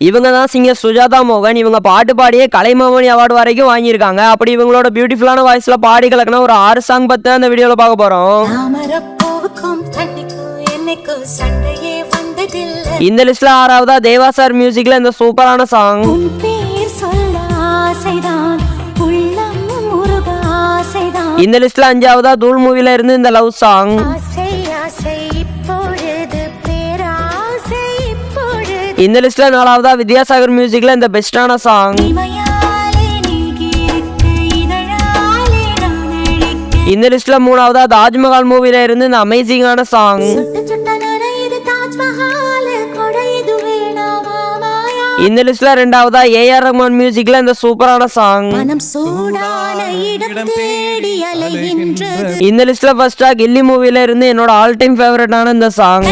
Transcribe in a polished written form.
இவங்க தான் சிங்கர் சுஜாதா மோகன். இவங்க பாட்டு பாடியே கலைமாமணி அவார்டு வரைக்கும் வாங்கியிருக்காங்க. அப்படி இவங்களோட பியூட்டிஃபுல்லான வாய்ஸ்ல பாடி கலக்கின ஒரு 6 சாங் பத்தி அந்த வீடியோல பார்க்க போறோம். இந்த லிஸ்ட்ல 6வதா தேவா சார் மியூசிக்ல இந்த சூப்பரான சாங். இந்த லிஸ்ட்ல 5வதா தூள் மூவில இருந்து இந்த லவ் சாங். இந்த லிஸ்ட்ல 4வதா வித்யாசாகர் மியூசிக்ல இந்த பெஸ்டான சாங். இந்த லிஸ்ட்ல 3வதா தாஜ்மஹால் மூவில இருந்து இந்த அமேசிங்கான சாங். இந்த லிஸ்ட்ல 2வதா ஏஆர் ரஹ்மான் மியூசிக்ல இந்த சூப்பரான சாங். இந்த லிஸ்ட்ல ஃபர்ஸ்டா கில்லி மூவில இருந்து என்னோட ஆல் டைம் ஃபேவரட்டான இந்த சாங்.